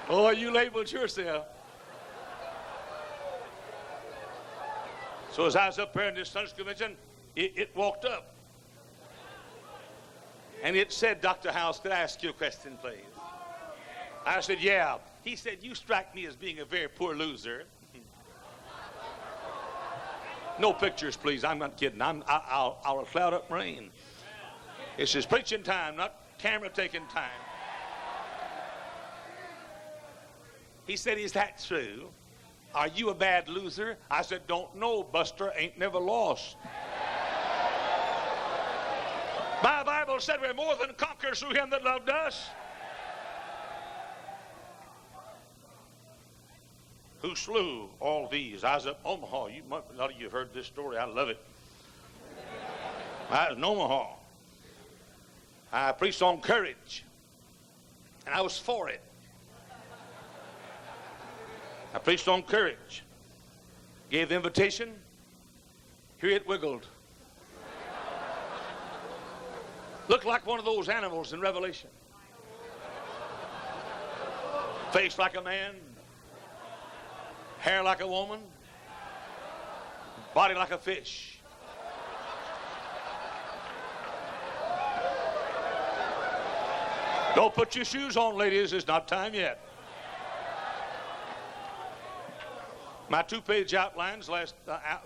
Oh, you labeled yourself. So as I was up there in this Sunday school convention, it walked up. And it said, Dr. Hyles, could I ask you a question, please? I said, yeah. He said, you strike me as being a very poor loser. No pictures, please. I'm not kidding. I'll cloud up rain. This is preaching time, not camera taking time. He said, is that true? Are you a bad loser? I said, don't know, Buster. Ain't never lost. My Bible said we're more than conquerors through him that loved us. Who slew all these? I was at Omaha. A lot of you have heard this story. I love it. I was in Omaha. I preached on courage, and I was for it. I preached on courage. Gave the invitation. Here it wiggled. Looked like one of those animals in Revelation. Face like a man. Hair like a woman. Body like a fish. Don't put your shoes on, ladies. It's not time yet. My 2-page outlines last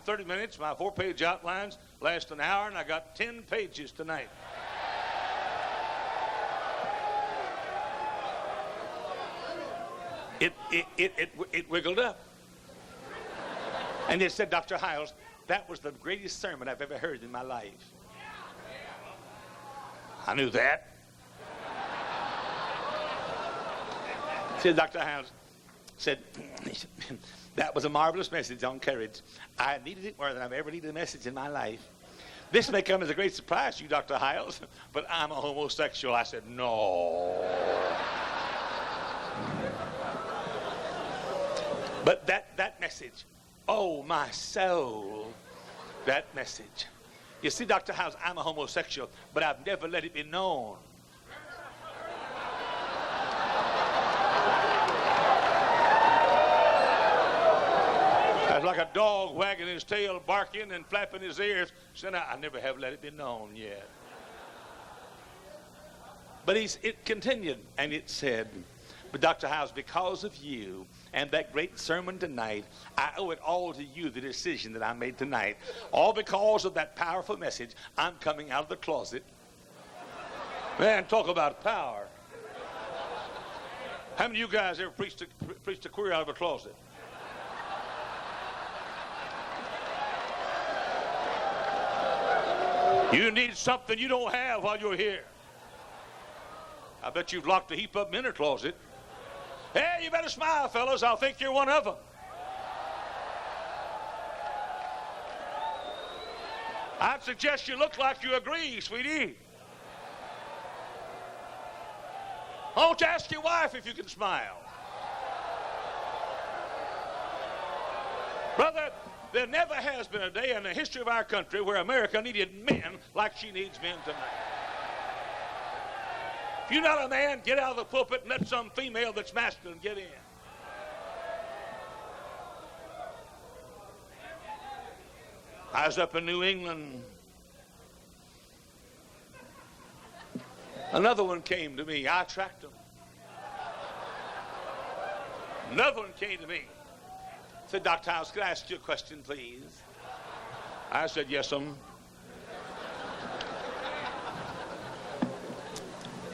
30 minutes. My 4-page outlines last an hour, and I got 10 pages tonight. It wiggled up. And it said, Dr. Hyles, that was the greatest sermon I've ever heard in my life. I knew that. Said Dr. Hyles, said, that was a marvelous message on courage. I needed it more than I've ever needed a message in my life. This may come as a great surprise to you, Dr. Hyles, but I'm a homosexual. I said, no. But that message, oh, my soul, that message. You see, Dr. Hyles, I'm a homosexual, but I've never let it be known. It's like a dog wagging his tail, barking and flapping his ears. So I never have let it be known yet. But it continued, and it said, but Dr. Hyles, because of you and that great sermon tonight, I owe it all to you, the decision that I made tonight. All because of that powerful message, I'm coming out of the closet. Man, talk about power. How many of you guys ever preached a queer out of a closet? You need something you don't have while you're here. I bet you've locked a heap up in a closet. Hey, you better smile, fellas. I'll think you're one of them. I'd suggest you look like you agree, sweetie. Don't ask your wife if you can smile. Brother, there never has been a day in the history of our country where America needed men like she needs men tonight. If you're not a man, get out of the pulpit and let some female that's masculine get in. I was up in New England. Another one came to me. I tracked him. Another one came to me. Said, Dr. Hyles, could I ask you a question, please? I said, yes,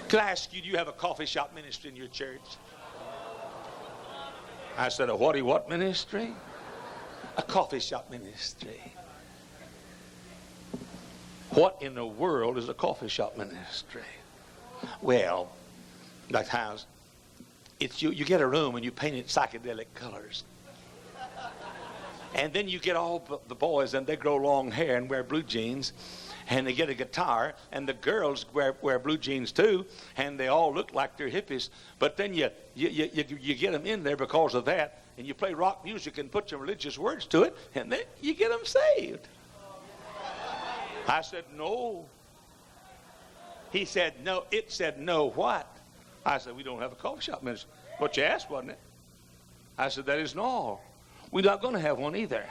Could I ask you, do you have a coffee shop ministry in your church? I said, a what ministry? A coffee shop ministry. What in the world is a coffee shop ministry? Well, Dr. Hyles, it's you get a room and you paint it psychedelic colors. And then you get all the boys and they grow long hair and wear blue jeans. And they get a guitar, and the girls wear blue jeans too, and they all look like they're hippies. But then you get them in there because of that, and you play rock music and put some religious words to it, and then you get them saved. I said, no. He said, no. It said, no what? I said, we don't have a coffee shop ministry. What you asked, wasn't it? I said, that isn't all. We're not going to have one either.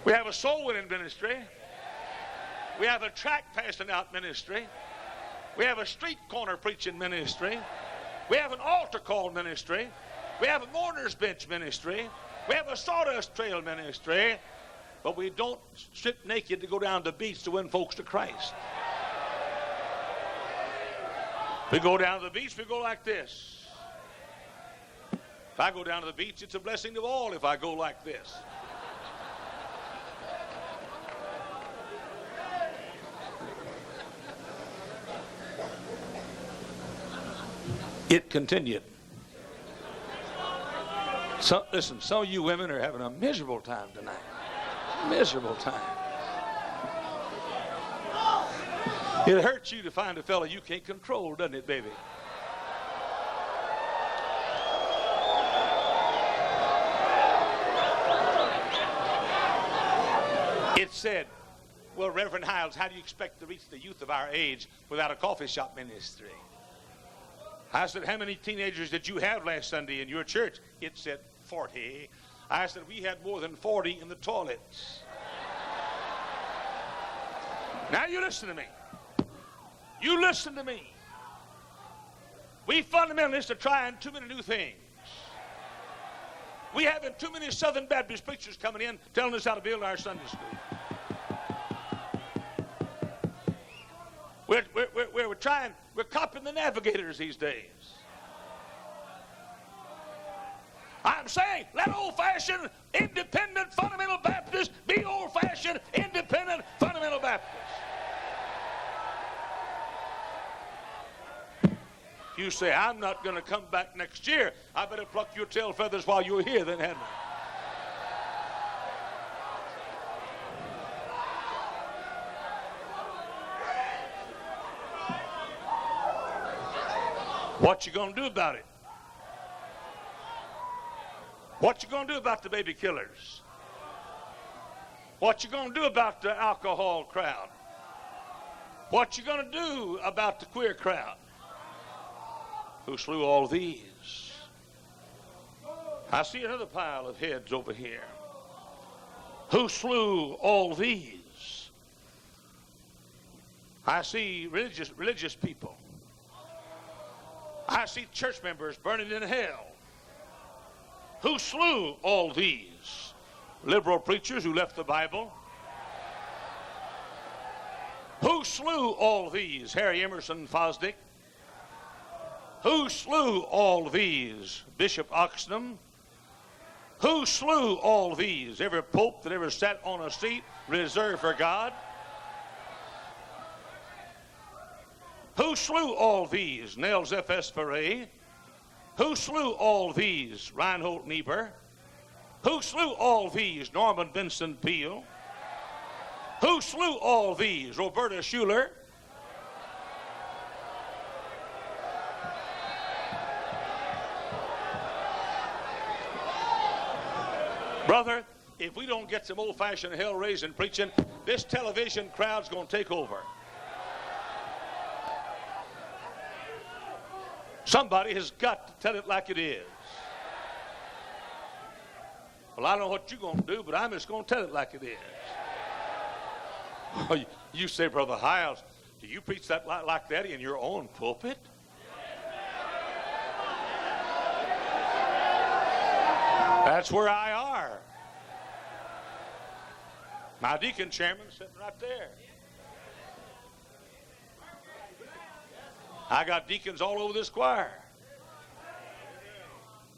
We have a soul winning ministry. We have a tract passing out ministry. We have a street corner preaching ministry. We have an altar call ministry. We have a mourner's bench ministry. We have a sawdust trail ministry. But we don't strip naked to go down to the beach to win folks to Christ. We go down to the beach, we go like this. If I go down to the beach, it's a blessing to all if I go like this. It continued. So, listen, some of you women are having a miserable time tonight. Miserable time. It hurts you to find a fellow you can't control, doesn't it, baby? It said, well, Reverend Hyles, how do you expect to reach the youth of our age without a coffee shop ministry? I said, how many teenagers did you have last Sunday in your church? It said 40. I said, we had more than 40 in the toilets. Now you listen to me. You listen to me. We fundamentalists are trying too many new things. We having too many Southern Baptist preachers coming in telling us how to build our Sunday school. We're copying the navigators these days. I'm saying, let old-fashioned, independent, fundamental Baptists be old-fashioned, independent, fundamental Baptists. You say, I'm not going to come back next year. I better pluck your tail feathers while you're here then, hadn't I? What you going to do about it? What you going to do about the baby killers? What you going to do about the alcohol crowd? What you going to do about the queer crowd? Who slew all these? I see another pile of heads over here. Who slew all these? I see religious people. I see church members burning in hell. Who slew all these? Liberal preachers who left the Bible. Who slew all these? Harry Emerson Fosdick. Who slew all these? Bishop Oxnam. Who slew all these? Every pope that ever sat on a seat reserved for God. Who slew all these? Nels F.S. Ferre. Who slew all these? Reinhold Niebuhr. Who slew all these? Norman Vincent Peale. Who slew all these? Roberta Schuller. Brother, if we don't get some old-fashioned hell-raising preaching, this television crowd's going to take over. Somebody has got to tell it like it is. Well, I don't know what you're going to do, but I'm just going to tell it like it is. Well, you say, Brother Hyles, do you preach that like that in your own pulpit? That's where I are. My deacon chairman's sitting right there. I got deacons all over this choir.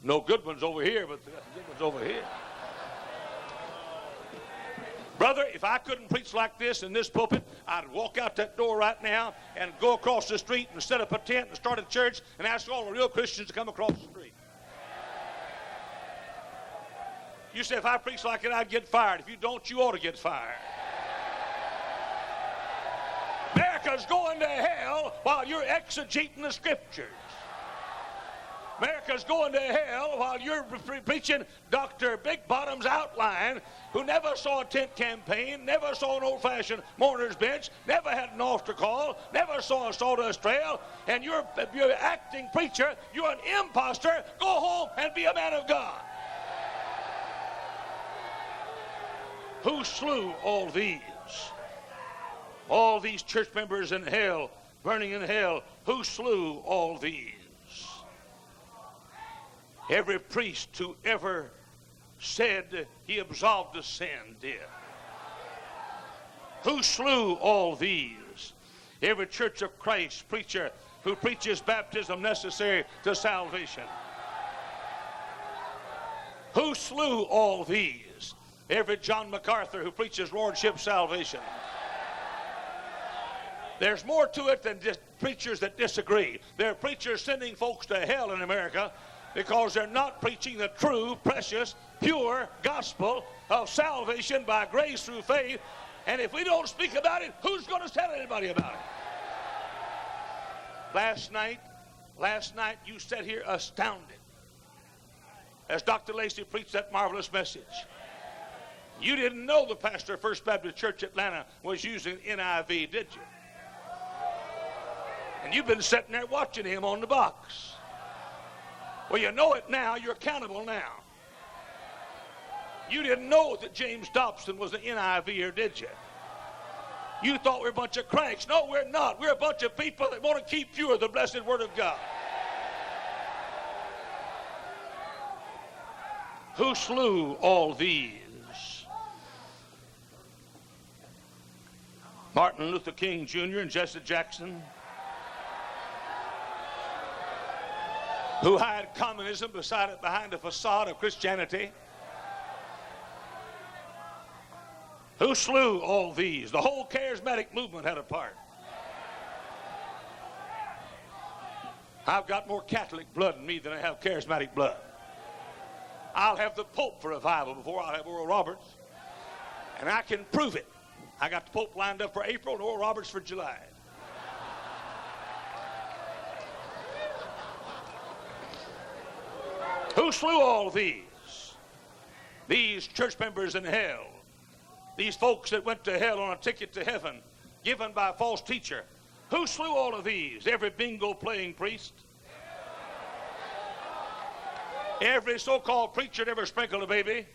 No good ones over here, but the good ones over here. Brother, if I couldn't preach like this in this pulpit, I'd walk out that door right now and go across the street and set up a tent and start a church and ask all the real Christians to come across the street. You say, if I preach like it, I'd get fired. If you don't, you ought to get fired. America's going to hell while you're exegeting the scriptures. America's going to hell while you're preaching Dr. Big Bottom's outline, who never saw a tent campaign, never saw an old-fashioned mourner's bench, never had an altar call, never saw a sawdust trail, and you're acting preacher. You're an imposter. Go home and be a man of God. Who slew all these? All these church members in hell, burning in hell. Who slew all these? Every priest who ever said he absolved a sin did. Who slew all these? Every Church of Christ preacher who preaches baptism necessary to salvation. Who slew all these? Every John MacArthur who preaches lordship salvation. There's more to it than just preachers that disagree. There are preachers sending folks to hell in America because they're not preaching the true, precious, pure gospel of salvation by grace through faith. And if we don't speak about it, who's going to tell anybody about it? Last night, you sat here astounded as Dr. Lacey preached that marvelous message. You didn't know the pastor of First Baptist Church Atlanta was using NIV, did you? And you've been sitting there watching him on the box. Well, you know it now. You're accountable now. You didn't know that James Dobson was the NIV, or did you? You thought we were a bunch of cranks. No, we're not. We're a bunch of people that want to keep pure the blessed Word of God. Who slew all these? Martin Luther King Jr. and Jesse Jackson, who hid communism behind a facade of Christianity. Who slew all these? The whole charismatic movement had a part. I've got more Catholic blood in me than I have charismatic blood. I'll have the Pope for revival before I'll have Oral Roberts. And I can prove it. I got the Pope lined up for April and Oral Roberts for July. Who slew all these? These church members in hell. These folks that went to hell on a ticket to heaven given by a false teacher. Who slew all of these? Every bingo playing priest. Every so-called preacher that ever sprinkled a baby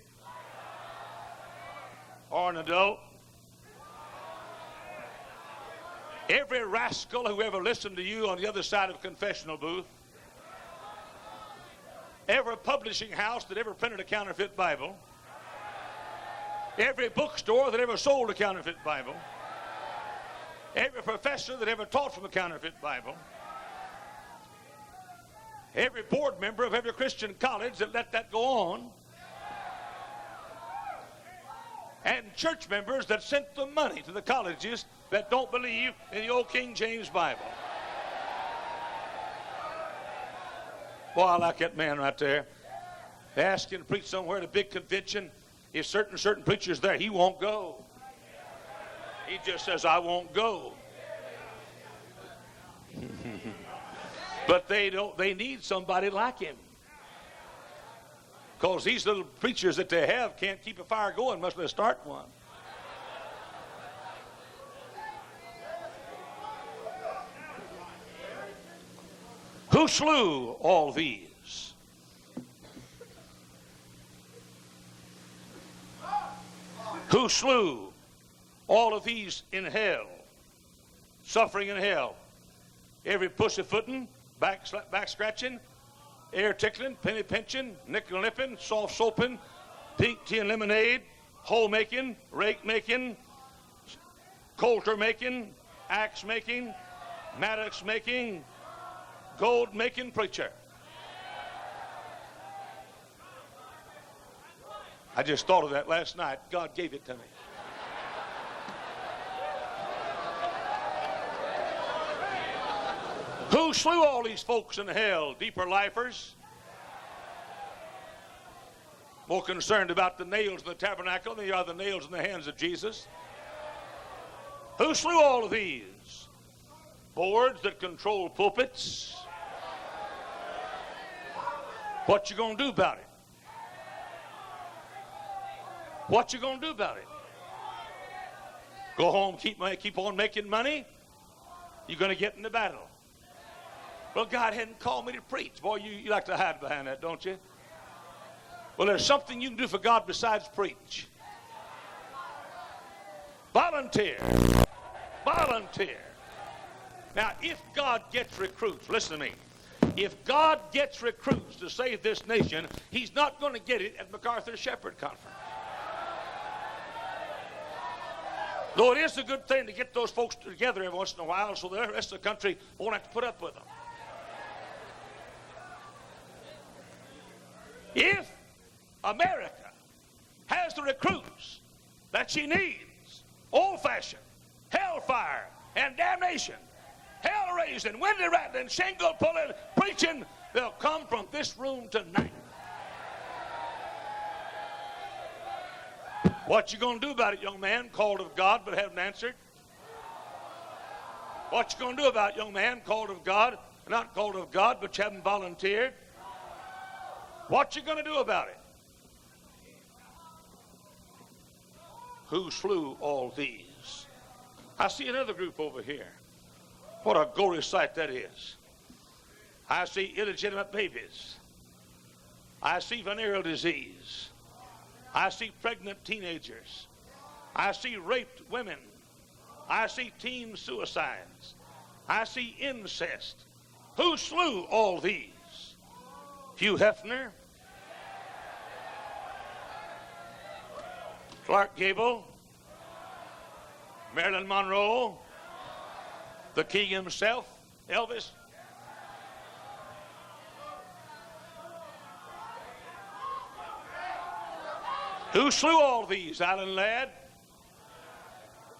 or an adult. Every rascal who ever listened to you on the other side of a confessional booth. Every publishing house that ever printed a counterfeit Bible. Every bookstore that ever sold a counterfeit Bible. Every professor that ever taught from a counterfeit Bible. Every board member of every Christian college that let that go on. And church members that sent the money to the colleges that don't believe in the old King James Bible. Boy, I like that man right there. They ask him to preach somewhere at a big convention. If certain preachers there, he won't go. He just says, I won't go. But they need somebody like him. Because these little preachers that they have can't keep a fire going much less start one. Who slew all these? Who slew all of these in hell? Suffering in hell. Every pussyfooting, back scratching, air tickling, penny pinching, nickel nipping, soft soaping, pink tea and lemonade, hole making, rake making, coulter making, axe making, mattocks making, gold making preacher. I just thought of that last night. God gave it to me. Who slew all these folks in hell? Deeper lifers? More concerned about the nails in the tabernacle than they are the nails in the hands of Jesus. Who slew all of these? Boards that control pulpits. What you going to do about it? What you going to do about it? Go home, keep on making money? You're going to get in the battle. Well, God hadn't called me to preach. Boy, you like to hide behind that, don't you? Well, there's something you can do for God besides preach. Volunteer. Volunteer. Now, if God gets recruits, listen to me. If God gets recruits to save this nation, he's not going to get it at MacArthur Shepherd Conference. Though it is a good thing to get those folks together every once in a while so the rest of the country won't have to put up with them. If America has the recruits that she needs, old-fashioned, hellfire, and damnation, hell-raising, windy-rattling, shingle-pulling, preaching, they'll come from this room tonight. What you going to do about it, young man, called of God but haven't answered? What you going to do about it, young man, called of God, not called of God, but you haven't volunteered? What you going to do about it? Who slew all these? I see another group over here. What a glorious sight that is. I see illegitimate babies. I see venereal disease. I see pregnant teenagers. I see raped women. I see teen suicides. I see incest. Who slew all these? Hugh Hefner, Clark Gable, Marilyn Monroe, the king himself, Elvis. Who slew all these? Alan Ladd.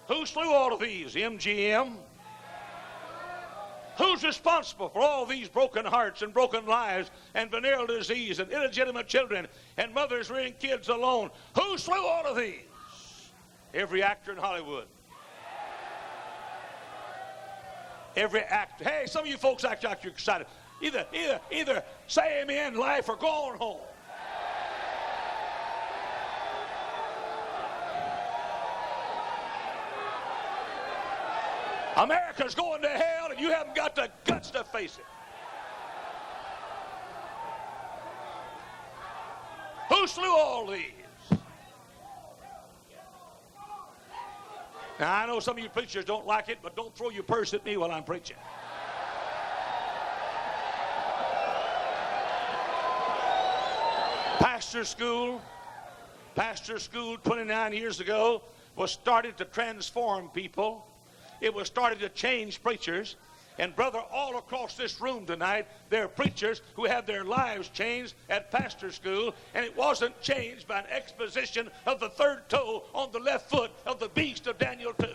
Who slew all of these? MGM. Who's responsible for all these broken hearts and broken lives and venereal disease and illegitimate children and mothers rearing kids alone? Who slew all of these? Every actor in Hollywood. Every actor. Hey, some of you folks act like you're excited. Either say amen in life or go on home. America's going to hell and you haven't got the guts to face it. Who slew all these? Now, I know some of you preachers don't like it, but don't throw your purse at me while I'm preaching. Pastor school 29 years ago was started to transform people. It was started to change preachers. And brother, all across this room tonight, there are preachers who have their lives changed at pastor school, and it wasn't changed by an exposition of the third toe on the left foot of the beast of Daniel 2.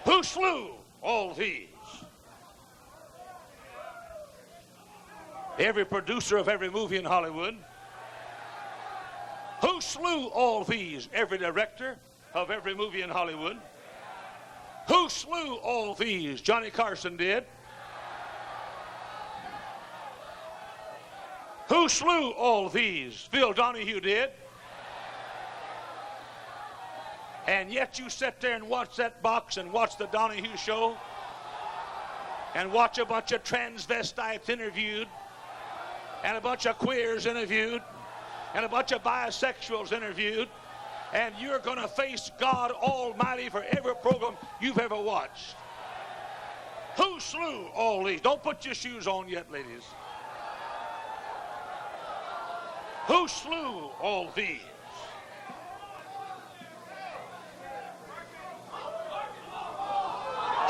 Who slew all these? Every producer of every movie in Hollywood. Who slew all these? Every director of every movie in Hollywood. Who slew all these? Johnny Carson did. Who slew all these? Phil Donahue did. And yet you sit there and watch that box and watch the Donahue show and watch a bunch of transvestites interviewed and a bunch of queers interviewed and a bunch of bisexuals interviewed, and you're going to face God Almighty for every program you've ever watched. Who slew all these? Don't put your shoes on yet, ladies. Who slew all these?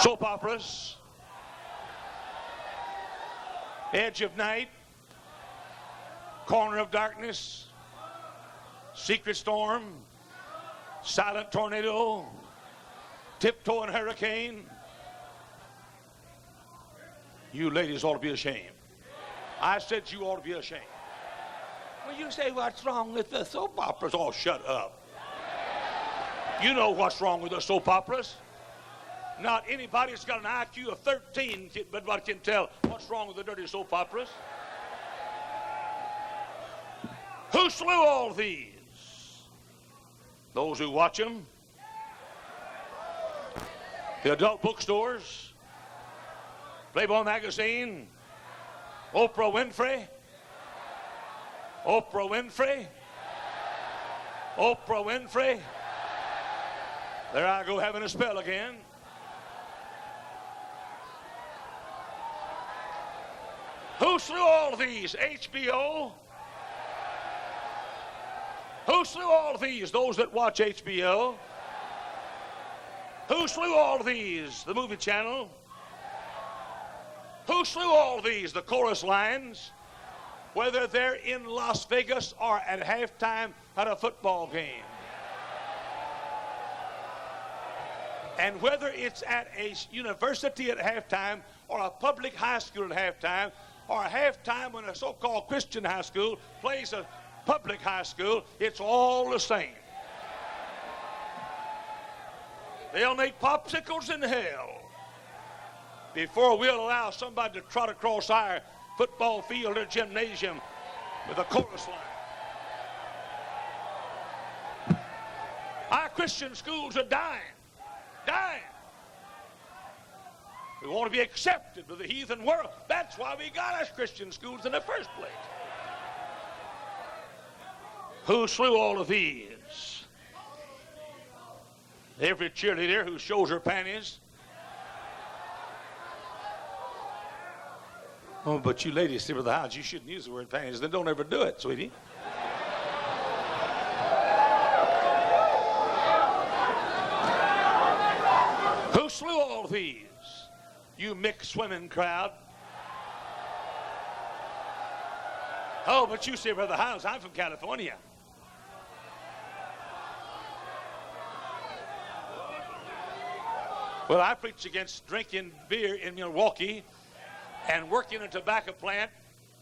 Soap operas, Edge of Night, Corner of Darkness, Secret Storm, Silent Tornado, Tiptoeing Hurricane. You ladies ought to be ashamed. I said you ought to be ashamed. Well, you say, what's wrong with the soap operas? Oh, shut up. You know what's wrong with the soap operas. Not anybody that's got an IQ of 13 but what can tell what's What's wrong with the dirty soap operas? Who slew all these? Those who watch them. The adult bookstores. Playboy magazine. Oprah Winfrey. Oprah Winfrey. Oprah Winfrey. There I go having a spell again. Who slew all these? HBO? Who slew all these? Those that watch HBO? Who slew all these? The movie channel? Who slew all these? The chorus lines? Whether they're in Las Vegas or at halftime at a football game. And whether it's at a university at halftime or a public high school at halftime or a halftime when a so-called Christian high school plays a public high school, it's all the same. They'll make popsicles in hell before we'll allow somebody to trot across our football field or gymnasium with a chorus line. Our Christian schools are dying. Dying. We want to be accepted with the heathen world. That's why we got us Christian schools in the first place. Who slew all of these? Every cheerleader who shows her panties. Oh, but you ladies, see, Brother Hyles, you shouldn't use the word panties. Then don't ever do it, sweetie. Who slew all these? You mixed swimming crowd. Oh, but you see, Brother Hyles, I'm from California. Well, I preach against drinking beer in Milwaukee and working in a tobacco plant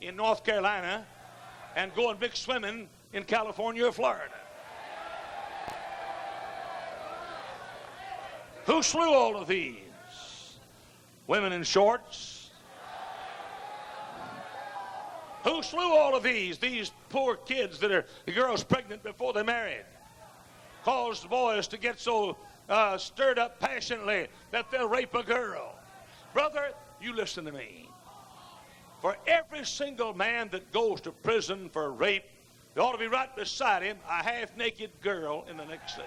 in North Carolina and going big swimming in California or Florida. Who slew all of these? Women in shorts. Who slew all of these? These poor kids that are the girls pregnant before they're married. Caused the boys to get so stirred up passionately that they'll rape a girl. Brother, you listen to me. For every single man that goes to prison for rape, there ought to be right beside him a half-naked girl in the next cell.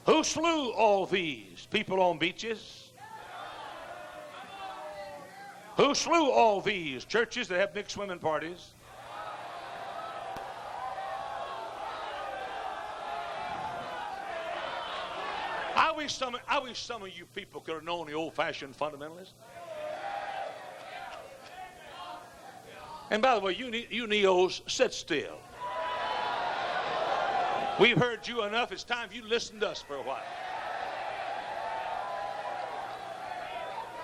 Who slew all these? People on beaches? Who slew all these? Churches that have mixed women parties? I wish some of you people could have known the old-fashioned fundamentalists. And by the way, you neos, sit still. We've heard you enough. It's time you listen to us for a while.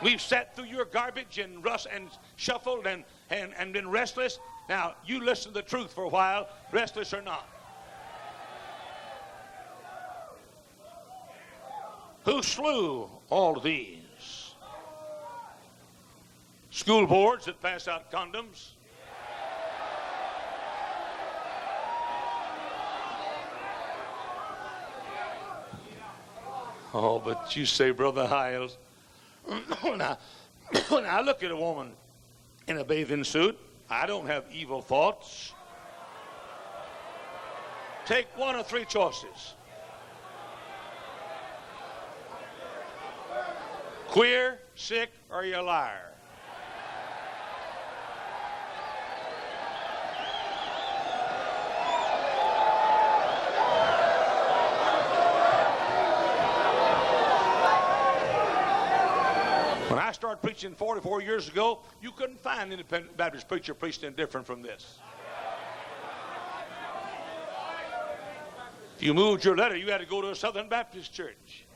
We've sat through your garbage and shuffled and been restless. Now, you listen to the truth for a while, restless or not. Who slew all these? School boards that pass out condoms. Oh, but you say, Brother Hyles, now I look at a woman in a bathing suit. I don't have evil thoughts. Take one of three choices. Queer, sick, or you're a liar. When I started preaching 44 years ago, you couldn't find an independent Baptist preacher preaching different from this. If you moved your letter, you had to go to a Southern Baptist church.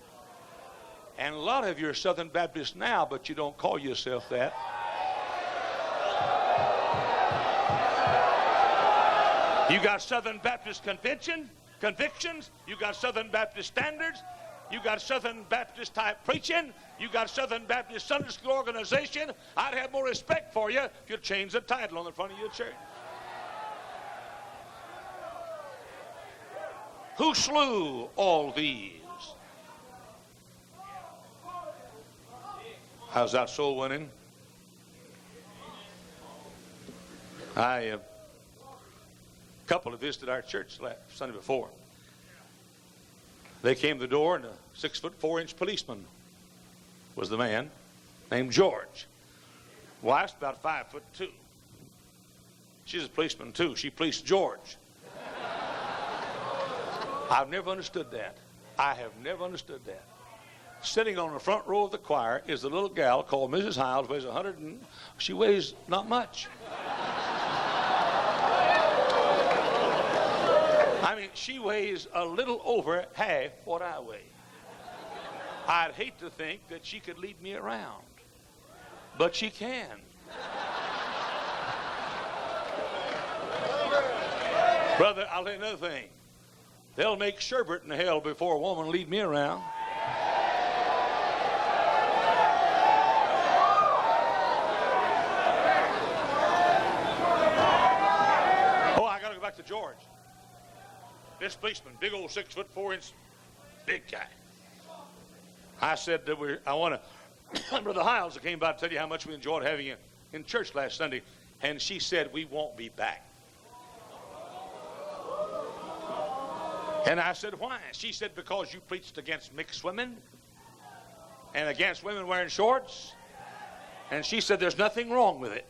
And a lot of you are Southern Baptists now, but you don't call yourself that. You got Southern Baptist convictions. You got Southern Baptist standards. You got Southern Baptist type preaching. You got Southern Baptist Sunday school organization. I'd have more respect for you if you'd change the title on the front of your church. Who slew all these? How's that soul winning? A couple of visited our church last Sunday before. They came to the door, and a 6'4" policeman was the man, named George. Wife's about 5'2". She's a policeman too. She policed George. I've never understood that. I have never understood that. Sitting on the front row of the choir is a little gal called Mrs. Hyles, weighs 100 and she weighs not much. I mean, she weighs a little over half what I weigh. I'd hate to think that she could lead me around, but she can. Brother, I'll tell you another thing. They'll make sherbet in hell before a woman lead me around. Oh, I got to go back to George. This policeman, big old 6'4", big guy. I said that I want to, Brother Hyles came by to tell you how much we enjoyed having you in church last Sunday, and she said we won't be back. And I said, why? She said, because you preached against mixed women and against women wearing shorts. And she said, there's nothing wrong with it.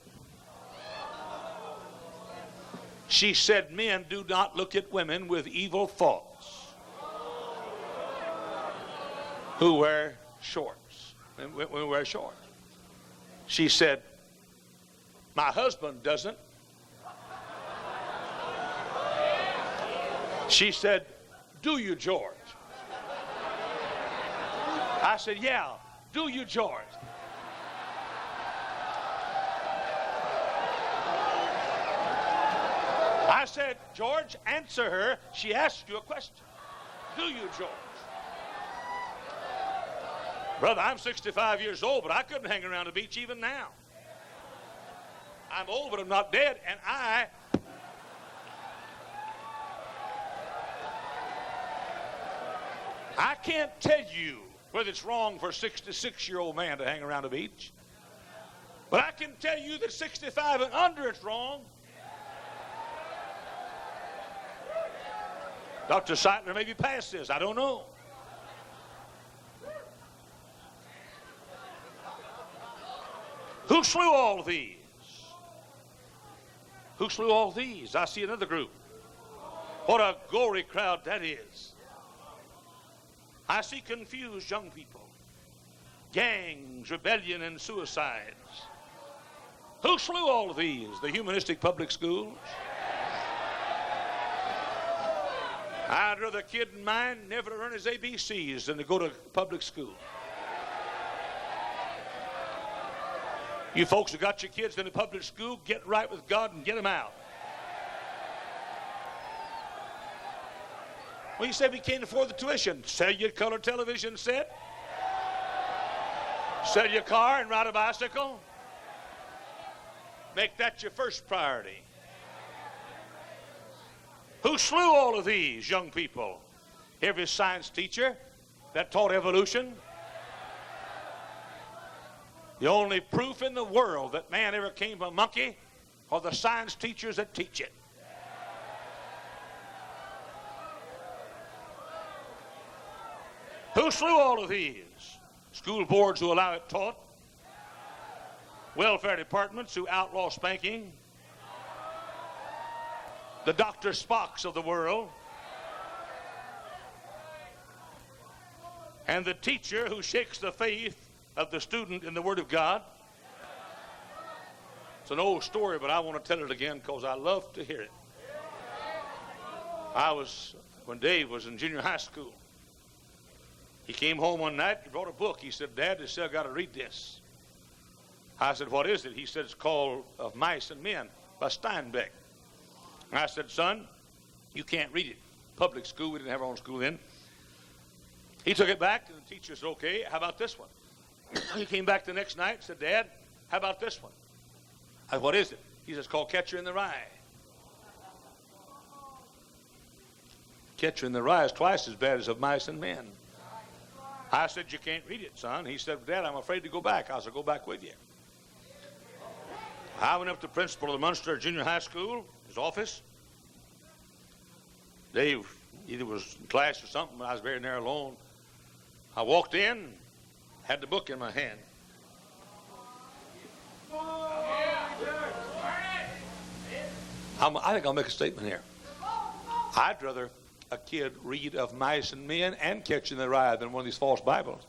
She said, men do not look at women with evil thoughts who wear shorts. Women wear shorts. She said, my husband doesn't. She said, do you, George? I said, yeah, do you, George? I said, George, answer her. She asked you a question. Do you, George? Brother, I'm 65 years old, but I couldn't hang around the beach even now. I'm old, but I'm not dead, and I can't tell you whether it's wrong for a 66-year-old man to hang around the beach. But I can tell you that 65 and under it's wrong. Dr. Seitler may be past this. I don't know. Who slew all these? Who slew all these? I see another group. What a gory crowd that is. I see confused young people, gangs, rebellion, and suicides. Who slew all of these? The humanistic public schools? I'd rather a kid in mine never learn his ABCs than to go to public school. You folks who got your kids in the public school, get right with God and get them out. Well, you said we can't afford the tuition. Sell your color television set. Sell your car and ride a bicycle. Make that your first priority. Who slew all of these young people? Every science teacher that taught evolution. The only proof in the world that man ever came from a monkey are the science teachers that teach it. Who slew all of these? School boards who allow it taught. Welfare departments who outlaw spanking. The Dr. Spocks of the world. And the teacher who shakes the faith of the student in the Word of God. It's an old story, but I want to tell it again because I love to hear it. When Dave was in junior high school, he came home one night, he brought a book. He said, Dad, I still got to read this. I said, what is it? He said, it's called Of Mice and Men by Steinbeck. And I said, son, you can't read it. Public school, we didn't have our own school then. He took it back, and the teacher said, okay, how about this one? He came back the next night and said, Dad, how about this one? I said, what is it? He says, it's called Catcher in the Rye. Catcher in the Rye is twice as bad as Of Mice and Men. I said, you can't read it, son. He said, Dad, I'm afraid to go back. I said, go back with you. I went up to the principal of the Munster Junior High School, his office. Dave either was in class or something, but I was very near alone. I walked in, had the book in my hand. I think I'll make a statement here. I'd rather a kid read Of Mice and Men and Catcher in the Rye than one of these false Bibles.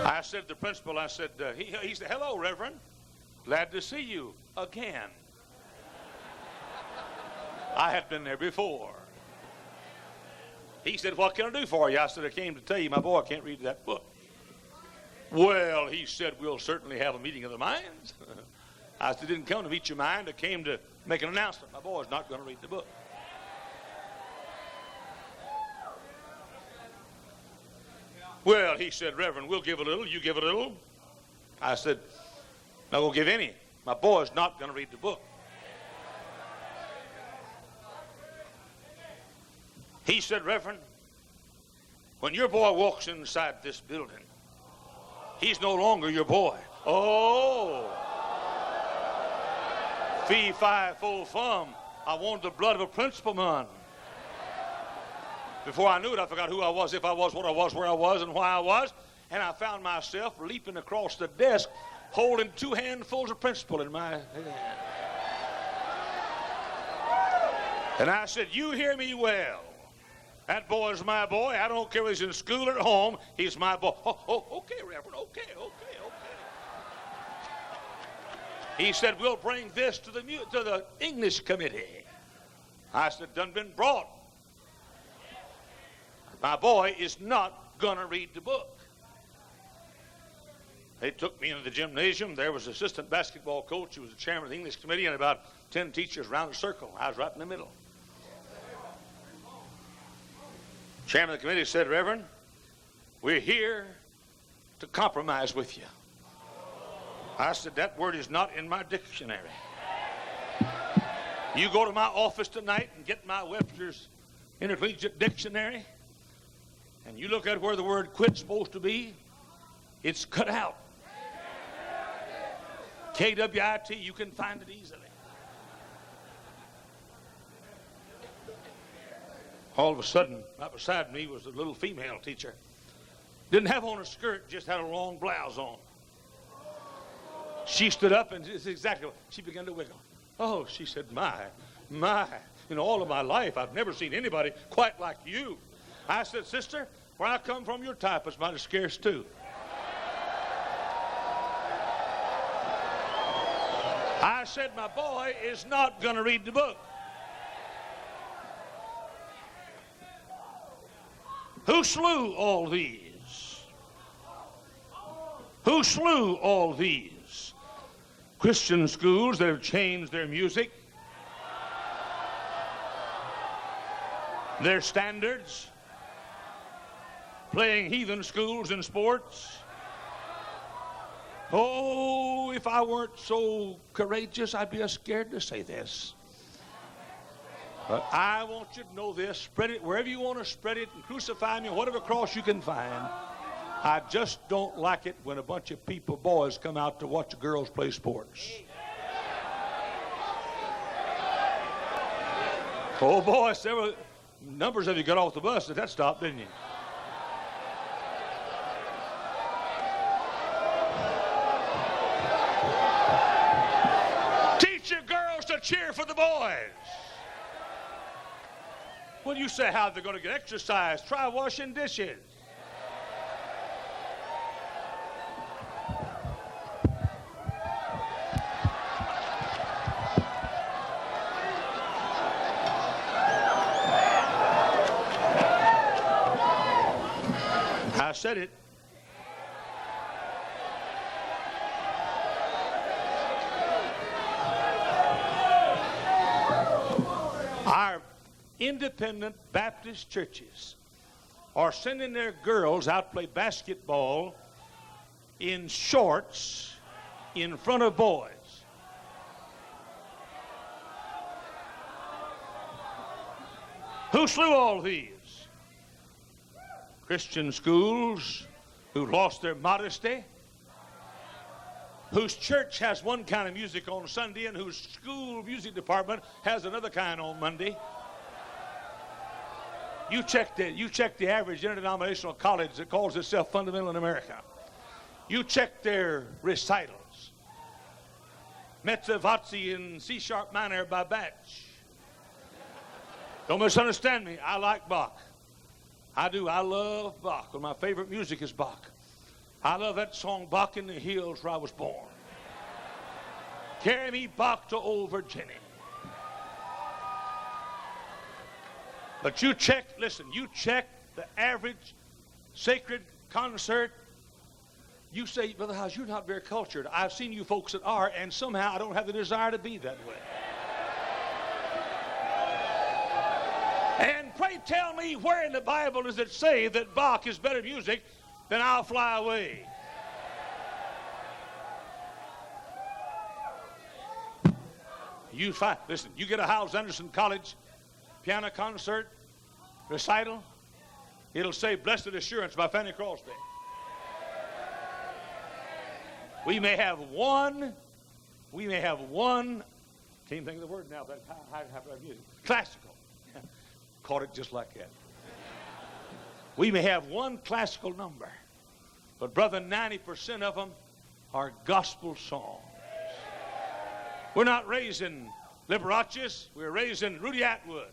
I said to the principal, I said, he said, hello, Reverend. Glad to see you again. I had been there before. He said, what can I do for you? I said, I came to tell you my boy can't read that book. Well, he said, we'll certainly have a meeting of the minds. I said, I didn't come to meet your mind. I came to make an announcement. My boy's not going to read the book. Well, he said, Reverend, we'll give a little. You give a little. I said, no, we'll give any. My boy's not going to read the book. He said, Reverend, when your boy walks inside this building, he's no longer your boy. Oh. Fee, fi, fo, fum. I wanted the blood of a principal man. Before I knew it, I forgot who I was, if I was, what I was, where I was, and why I was. And I found myself leaping across the desk, holding 2 handfuls of principal in my hand. And I said, you hear me well. That boy's my boy. I don't care whether he's in school or at home. He's my boy. Oh, okay, Reverend. Okay. He said, we'll bring this to the English committee. I said, done been brought. My boy is not going to read the book. They took me into the gymnasium. There was an assistant basketball coach who was the chairman of the English committee and about 10 teachers around the circle. I was right in the middle. Chairman of the committee said, Reverend, we're here to compromise with you. I said, that word is not in my dictionary. You go to my office tonight and get my Webster's Intercollegiate Dictionary, and you look at where the word quit's supposed to be, it's cut out. K-W-I-T, you can find it easily. All of a sudden, right beside me was a little female teacher. Didn't have on a skirt, just had a long blouse on. She stood up and this is exactly what she began to wiggle. Oh, she said, my, in all of my life, I've never seen anybody quite like you. I said, sister, where I come from, your type is mighty scarce too. I said, my boy is not going to read the book. Who slew all these? Who slew all these? Christian schools that have changed their music, their standards, playing heathen schools in sports. Oh, if I weren't so courageous, I'd be scared to say this. But I want you to know this. Spread it wherever you want to spread it and crucify me, whatever cross you can find. I just don't like it when a bunch of people, boys, come out to watch girls play sports. Oh, boy, several numbers of you got off the bus at that stop, didn't you? Teach your girls to cheer for the boys. When you say how they're going to get exercise, try washing dishes. I said it. independent Baptist churches are sending their girls out to play basketball in shorts in front of boys. Who slew all these? Christian schools who lost their modesty, whose church has one kind of music on Sunday and whose school music department has another kind on Monday. You check the average interdenominational college that calls itself fundamental in America. You check their recitals. Mezzavazzi in C sharp minor by Bach. Don't misunderstand me. I like Bach. I do. I love Bach. One of my favorite music is Bach. I love that song, Bach in the Hills Where I Was Born. Carry me Bach to old Virginia. But you check, listen, you check the average sacred concert. You say, Brother Hyles, you're not very cultured. I've seen you folks that are, and somehow I don't have the desire to be that way. And pray tell me, where in the Bible does it say that Bach is better music than I'll Fly Away? Listen, you get a Hyles Anderson College piano concert, recital, it'll say Blessed Assurance by Fanny Crosby. We may have one, can't even think of the word now, but high music, classical. Caught it just like that. We may have one classical number, but brother, 90% of them are gospel songs. We're not raising Liberace's, we're raising Rudy Atwoods.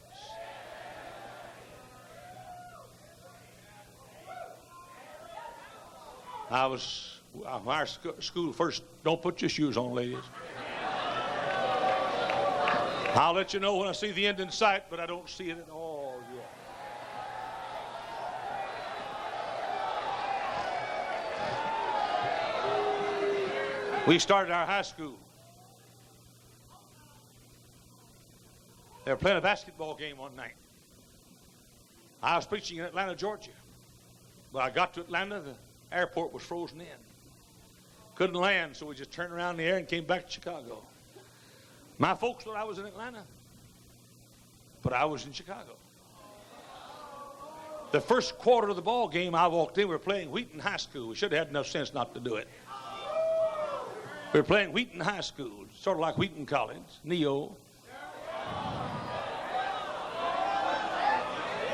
Our school first, don't put your shoes on, ladies. I'll let you know when I see the end in sight, but I don't see it at all yet. We started our high school. They were playing a basketball game one night. I was preaching in Atlanta, Georgia. When I got to Atlanta, the airport was frozen in. Couldn't land, so we just turned around in the air and came back to Chicago. My folks thought I was in Atlanta, but I was in Chicago. The first quarter of the ball game, I walked in. We were playing Wheaton High School. We should have had enough sense not to do it. We were playing Wheaton High School, sort of like Wheaton College, Neo.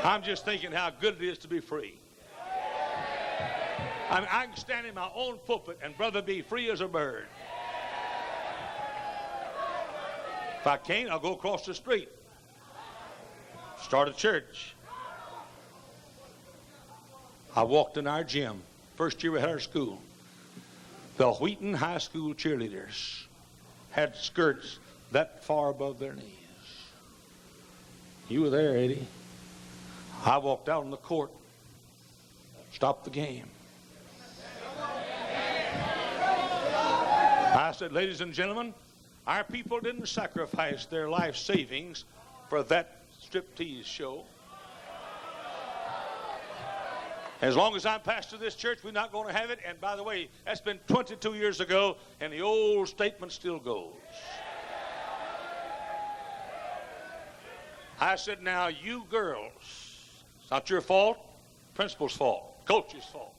I'm just thinking how good it is to be free. I mean, I can stand in my own pulpit and, brother, be free as a bird. If I can't, I'll go across the street. Start a church. I walked in our gym. First year we had our school. The Wheaton High School cheerleaders had skirts that far above their knees. You were there, Eddie. I walked out on the court, stopped the game. I said, ladies and gentlemen, our people didn't sacrifice their life savings for that striptease show. As long as I'm pastor of this church, we're not going to have it. And by the way, that's been 22 years ago, and the old statement still goes. I said, now, you girls, it's not your fault, principal's fault, coach's fault.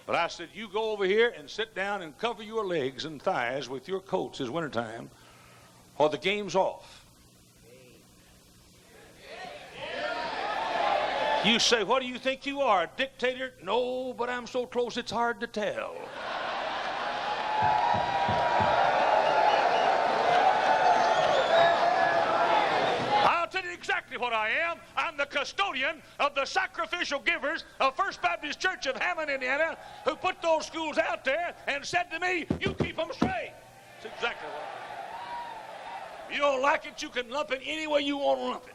But I said, you go over here and sit down and cover your legs and thighs with your coats this wintertime, or the game's off. You say, what do you think you are, a dictator? No, but I'm so close it's hard to tell. I'll tell you exactly what I am. I'm the custodian of the sacrificial givers of First Baptist Church of Hammond, Indiana, who put those schools out there and said to me, you keep them straight. That's exactly what I am. If you don't like it, you can lump it any way you want to lump it.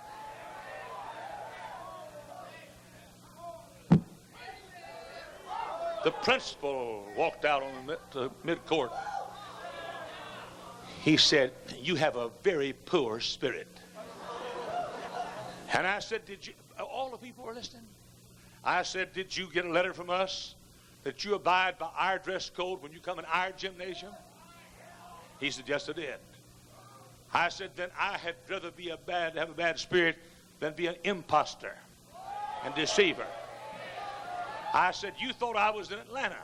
The principal walked out on the mid-court. He said, you have a very poor spirit. And I said, did you, all the people were listening. I said, did you get a letter from us that you abide by our dress code when you come in our gymnasium? He said, yes, I did. I said, then I had rather have a bad spirit than be an imposter and deceiver. I said, you thought I was in Atlanta,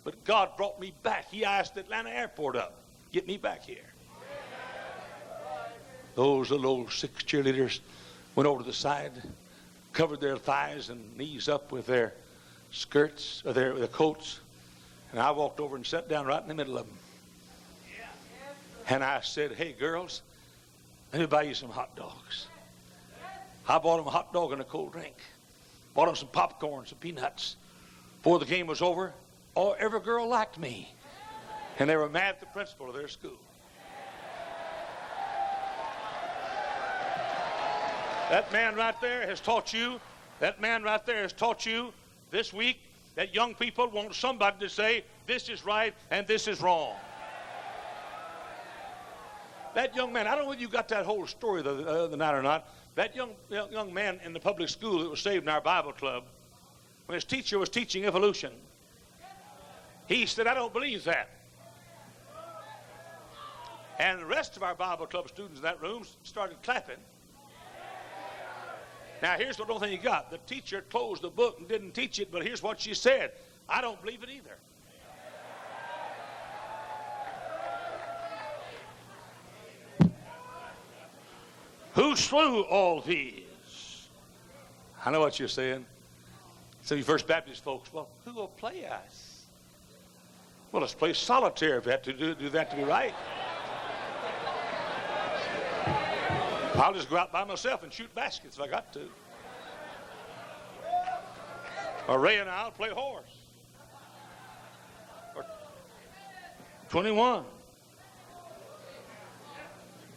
but God brought me back. He asked the Atlanta airport up, get me back here. Those little old 6 cheerleaders went over to the side, covered their thighs and knees up with their skirts, or their coats, and I walked over and sat down right in the middle of them. And I said, hey, girls, let me buy you some hot dogs. I bought them a hot dog and a cold drink. Bought them some popcorn, some peanuts. Before the game was over, every girl liked me. And they were mad at the principal of their school. That man right there has taught you this week that young people want somebody to say, this is right and this is wrong. That young man, I don't know if you got that whole story the other night or not. That young man in the public school that was saved in our Bible club, when his teacher was teaching evolution, he said, I don't believe that. And the rest of our Bible club students in that room started clapping. Now, here's what I don't think you got. The teacher closed the book and didn't teach it, but here's what she said. I don't believe it either. Who slew all these? I know what you're saying. So you First Baptist folks, well, who will play us? Well, let's play solitaire if we have to do that to be right. I'll just go out by myself and shoot baskets if I got to. Or Ray and I'll play horse. Or 21.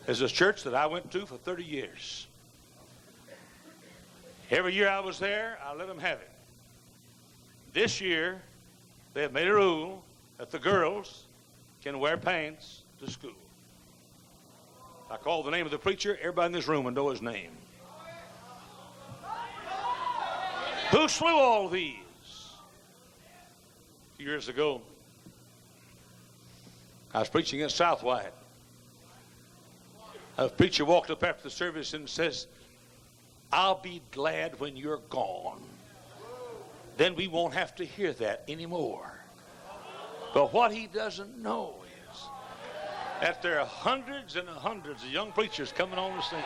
There's this church that I went to for 30 years. Every year I was there, I let them have it. This year, they have made a rule that the girls can wear pants to school. I call the name of the preacher. Everybody in this room will know his name. Who slew all these? A few years ago, I was preaching in Southwide. A preacher walked up after the service and says, I'll be glad when you're gone. Then we won't have to hear that anymore. But what he doesn't know is that there are hundreds and hundreds of young preachers coming on the scene.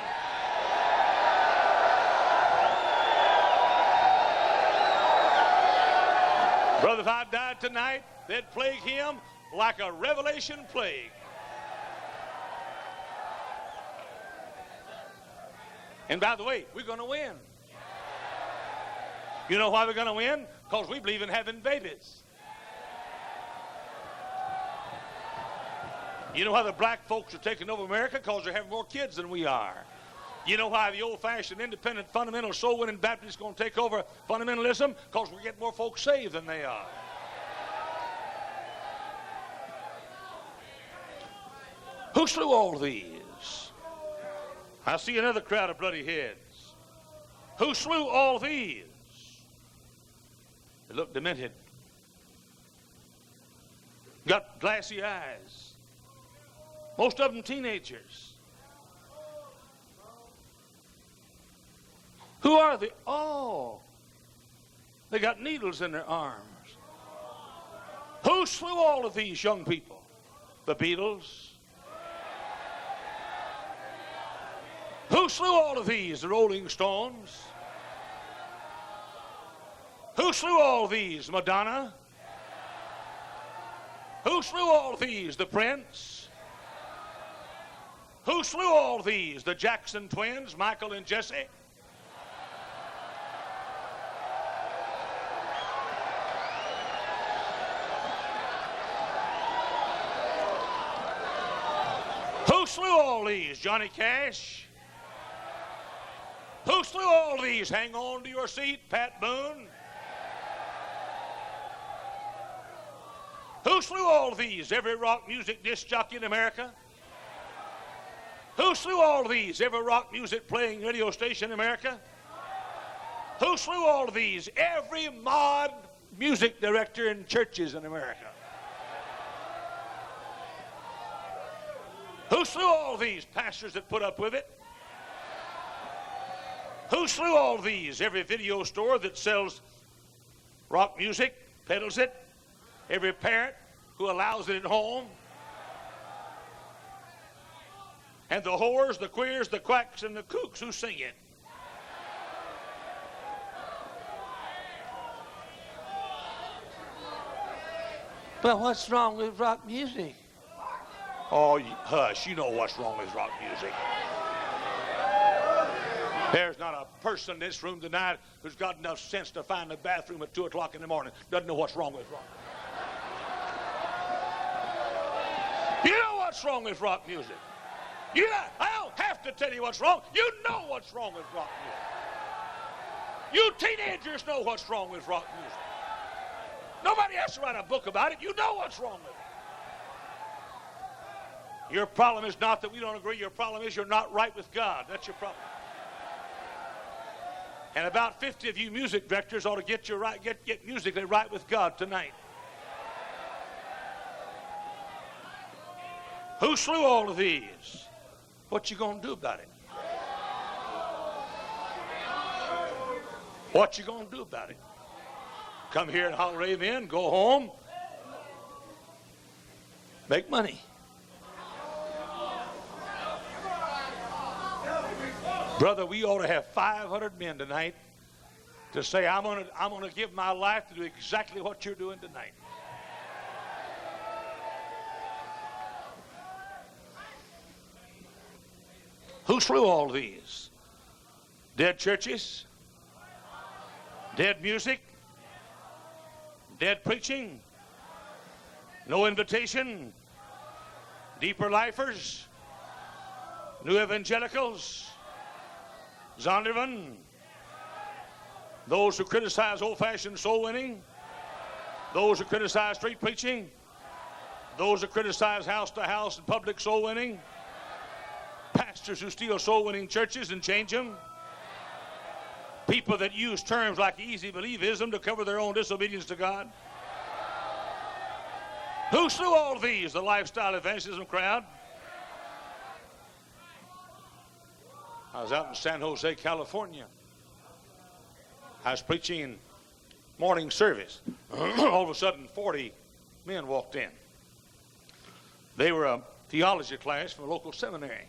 Brother, if I died tonight, they'd plague him like a revelation plague. And by the way, we're going to win. You know why we're going to win? Because we believe in having babies. You know why the black folks are taking over America? Because they're having more kids than we are. You know why the old-fashioned, independent, fundamental, soul-winning Baptists are going to take over fundamentalism? Because we're getting more folks saved than they are. Who slew all these? I see another crowd of bloody heads. Who slew all these? They look demented. Got glassy eyes. Most of them teenagers. Who are they? Oh, they got needles in their arms. Who slew all of these young people? The Beatles. Who slew all of these? The Rolling Stones. Who slew all these? Madonna. Who slew all these? The Prince. Who slew all these? The Jackson twins, Michael and Jesse. Who slew all these? Johnny Cash. Who slew all these? Hang on to your seat, Pat Boone. Who slew all these? Every rock music disc jockey in America. Who slew all these? Every rock music playing radio station in America? Who slew all of these? Every mod music director in churches in America. Who slew all these? Pastors that put up with it. Who slew all these? Every video store that sells rock music, peddles it. Every parent who allows it at home. And the whores, the queers, the quacks, and the kooks who sing it. But what's wrong with rock music? Oh, hush, you know what's wrong with rock music. There's not a person in this room tonight who's got enough sense to find the bathroom at 2 o'clock in the morning. Doesn't know what's wrong with rock. You know what's wrong with rock music. I don't have to tell you what's wrong. You know what's wrong with rock music. You teenagers know what's wrong with rock music. Nobody has to write a book about it. You know what's wrong with it. Your problem is not that we don't agree. Your problem is you're not right with God. That's your problem. And about 50 of you music directors ought to get musically right with God tonight. Who slew all of these? What you gonna do about it? What you gonna do about it? Come here and holler amen, go home, make money. Brother, we ought to have 500 men tonight to say, I'm gonna give my life to do exactly what you're doing tonight. Who slew all these? Dead churches? Dead music? Dead preaching? No invitation? Deeper lifers? New evangelicals? Zondervan? Those who criticize old-fashioned soul winning? Those who criticize street preaching? Those who criticize house-to-house and public soul winning? Pastors who steal soul-winning churches and change them? People that use terms like easy believism to cover their own disobedience to God? Who slew all these? The lifestyle evangelism crowd? I was out in San Jose, California. I was preaching morning service. All of a sudden, 40 men walked in. They were a theology class from a local seminary.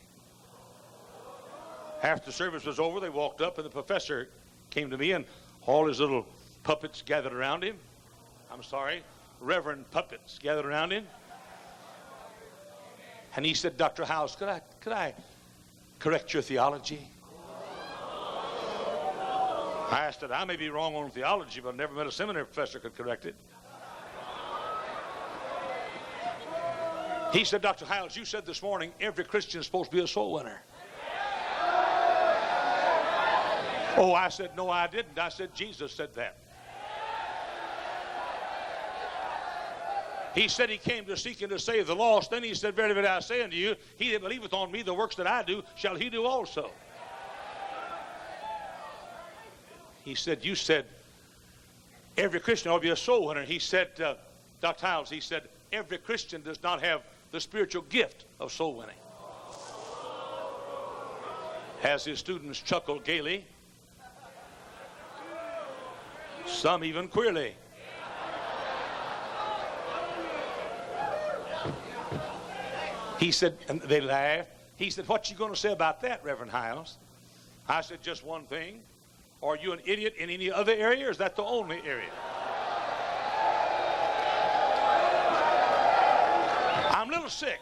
After the service was over, they walked up, and the professor came to me, and all his little puppets gathered around him. Reverend puppets gathered around him. And he said, Dr. Hyles, could I correct your theology? I said, I may be wrong on theology, but I've never met a seminary professor who could correct it. He said, Dr. Hyles, you said this morning every Christian is supposed to be a soul winner. Oh, I said, no, I didn't. I said, Jesus said that. He said he came to seek and to save the lost. Then he said, verily, verily, I say unto you, he that believeth on me, the works that I do, shall he do also. He said, you said every Christian ought to be a soul winner. He said, Dr. Hyles, he said, every Christian does not have the spiritual gift of soul winning. As his students chuckled gaily, some even queerly. He said, and they laughed. He said, what you going to say about that, Reverend Hyles? I said, just one thing. Are you an idiot in any other area, or is that the only area? I'm a little sick.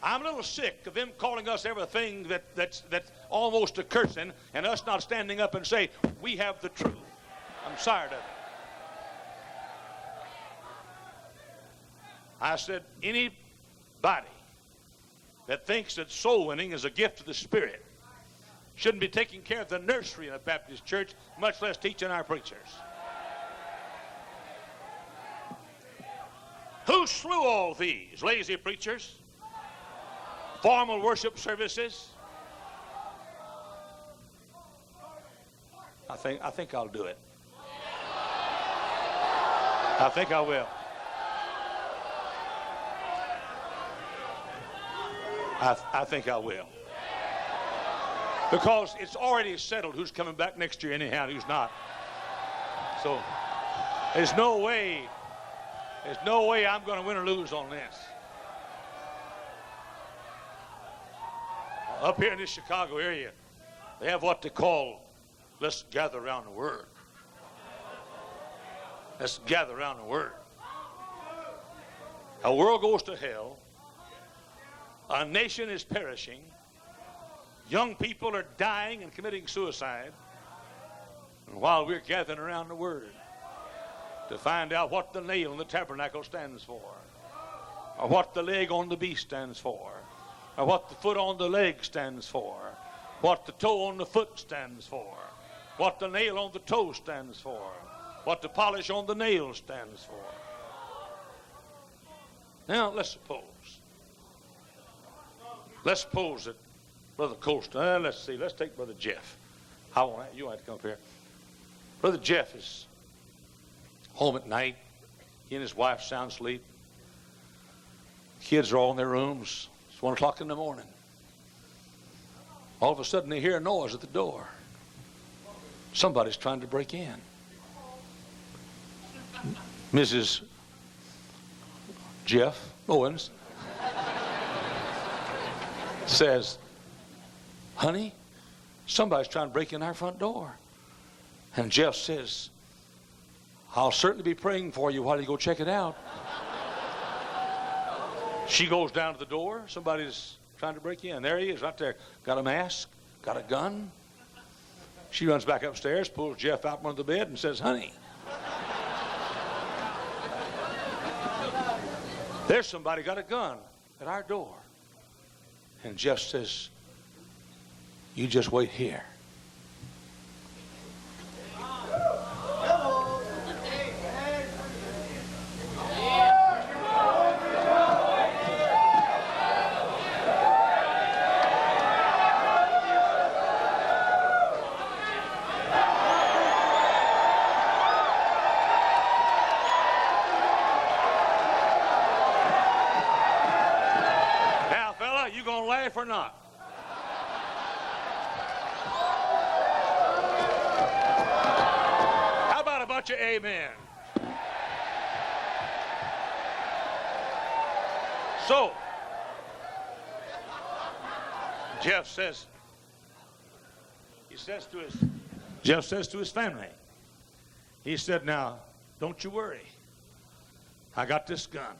I'm a little sick of them calling us everything that's almost a cursing, and us not standing up and say, we have the truth. I'm tired of it. I said, anybody that thinks that soul winning is a gift of the Spirit shouldn't be taking care of the nursery in a Baptist church, much less teaching our preachers. Who slew all these? Lazy preachers? formal worship services. I think I'll do it. I think I will. I think I will. Because it's already settled who's coming back next year anyhow and who's not. So there's no way I'm going to win or lose on this. Up here in this Chicago area, they have what they call, let's gather around the Word. Let's gather around the Word. A world goes to hell. A nation is perishing. Young people are dying and committing suicide. And while we're gathering around the Word to find out what the nail in the tabernacle stands for, or what the leg on the beast stands for, or what the foot on the leg stands for, what the toe on the foot stands for, what the nail on the toe stands for, what the polish on the nail stands for. Now, let's suppose that Brother Colston, let's take Brother Jeff. You want to come up here. Brother Jeff is home at night. He and his wife sound asleep. Kids are all in their rooms. It's 1 o'clock in the morning. All of a sudden they hear a noise at the door. Somebody's trying to break in. Mrs. Jeff Owens says, honey, somebody's trying to break in our front door. And Jeff says, I'll certainly be praying for you while you go check it out. She goes down to the door. Somebody's trying to break in. There he is right there. Got a mask, got a gun. She runs back upstairs, pulls Jeff out from under the bed and says, honey, there's somebody got a gun at our door. And Jeff says, you just wait here. Or not? How about a bunch of amen? So, Jeff says to his family, he said, now, don't you worry. I got this gun.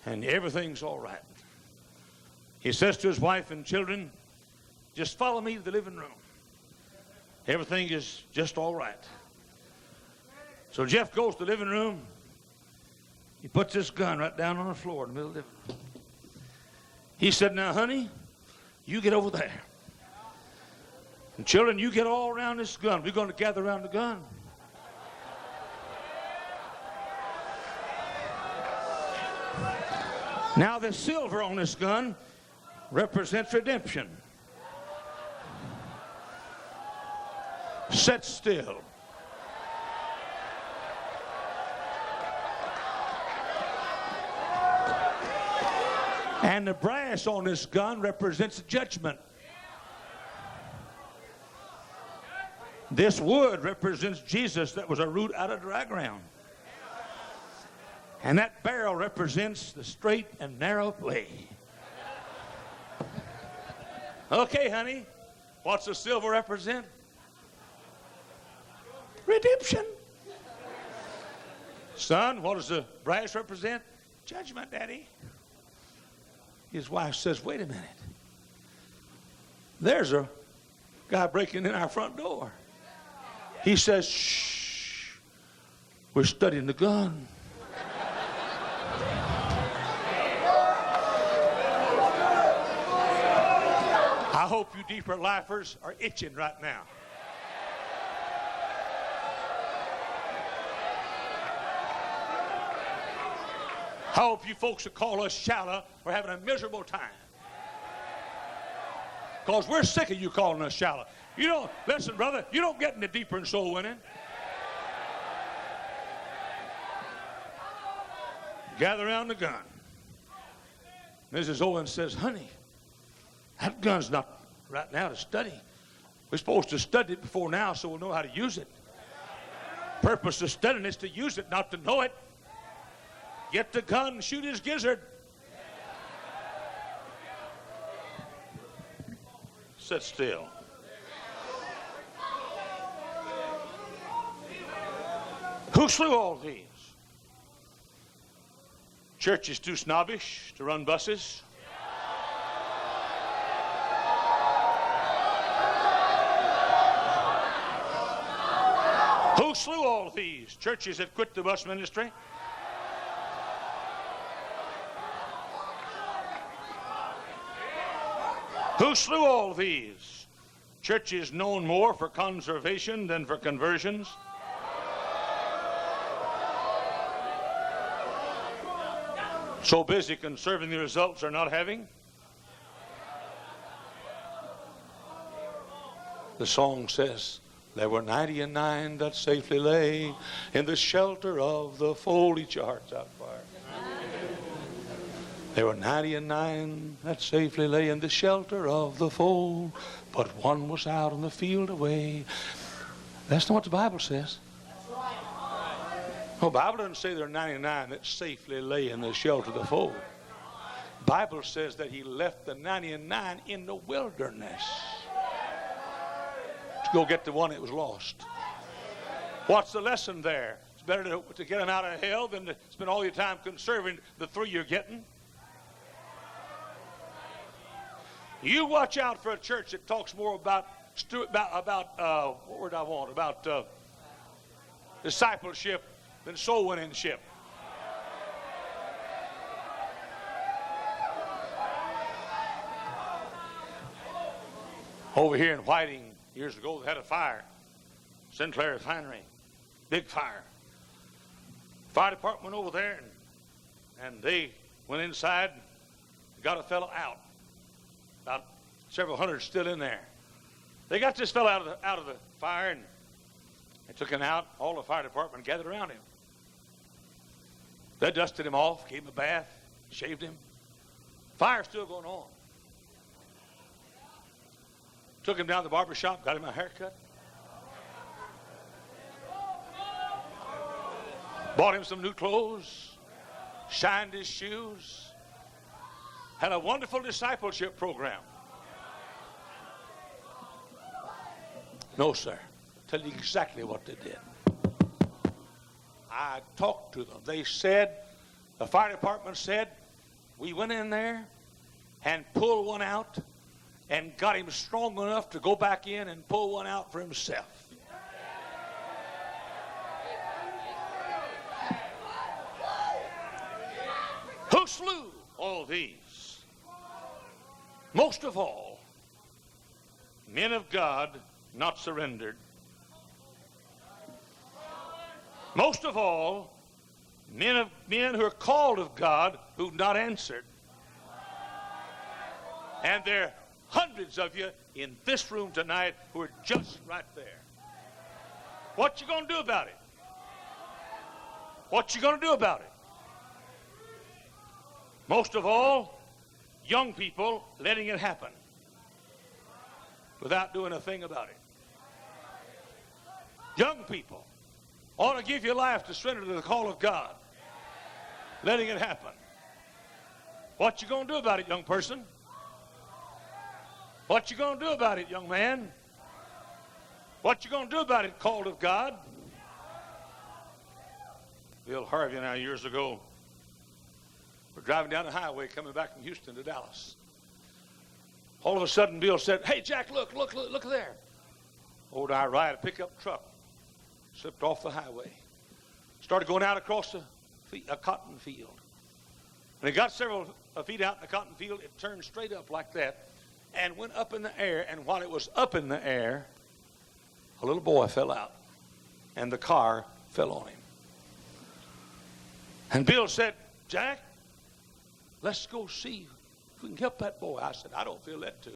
And everything's all right. He says to his wife and children, just follow me to the living room. Everything is just all right. So Jeff goes to the living room. He puts this gun right down on the floor in the middle of the living room. He said, now, honey, you get over there. And children, you get all around this gun. We're going to gather around the gun. Now, the silver on this gun represents redemption. Set still. And the brass on this gun represents judgment. This wood represents Jesus that was a root out of dry ground. And that barrel represents the straight and narrow way. Okay, honey, what's the silver represent? Redemption. Son, what does the brass represent? Judgment, Daddy. His wife says, wait a minute. There's a guy breaking in our front door. He says, shh, we're studying the gun. I hope you deeper lifers are itching right now. I hope you folks that call us shallow are having a miserable time. Because we're sick of you calling us shallow. You don't, listen, brother, you don't get any deeper in soul winning. Gather around the gun. Mrs. Owens says, honey, that gun's not right now to study. We're supposed to study it before now so we'll know how to use it. Purpose of studying is to use it, not to know it. Get the gun and shoot his gizzard. Sit still. Who slew all these? Church is too snobbish to run buses. Who slew all these? Churches that quit the bus ministry. Who slew all these? Churches known more for conservation than for conversions. So busy conserving the results they're not having. The song says, there were 99 that safely lay in the shelter of the fold. Each heart's out fire. There were 99 that safely lay in the shelter of the fold, but one was out in the field away. That's not what the Bible says. The Bible doesn't say there are 99 that safely lay in the shelter of the fold. The Bible says that he left the 99 in the wilderness to go get the one that was lost. What's the lesson there? It's better to get them out of hell than to spend all your time conserving the three you're getting. You watch out for a church that talks more about what word I want, about discipleship than soul winningship. Over here in Whiting, years ago, they had a fire. Sinclair Refinery, big fire. Fire department went over there, and they went inside, got a fellow out. About several hundred still in there. They got this fellow out of the fire, and they took him out. All the fire department gathered around him. They dusted him off, gave him a bath, shaved him. Fire's still going on. Took him down to the barber shop, got him a haircut. Bought him some new clothes, shined his shoes. Had a wonderful discipleship program. No, sir. I'll tell you exactly what they did. I talked to them. They said, the fire department said, we went in there and pulled one out and got him strong enough to go back in and pull one out for himself. Who slew all these? Most of all, men of God not surrendered. Most of all, men who are called of God who've not answered. And there are hundreds of you in this room tonight who are just right there. What you going to do about it? What you going to do about it? Most of all, young people letting it happen without doing a thing about it. Young people ought to give your life to surrender to the call of God, letting it happen. What you going to do about it, young person? What you going to do about it, young man? What you going to do about it, called of God? Bill Harvey and I, years ago, were driving down the highway coming back from Houston to Dallas. All of a sudden, Bill said, hey, Jack, look there. Over to our right, a pickup truck slipped off the highway. Started going out across a cotton field. When it got several feet out in the cotton field, it turned straight up like that and went up in the air. And while it was up in the air, a little boy fell out, and the car fell on him. And Bill said, Jack, let's go see if we can help that boy. I said, I don't feel that too.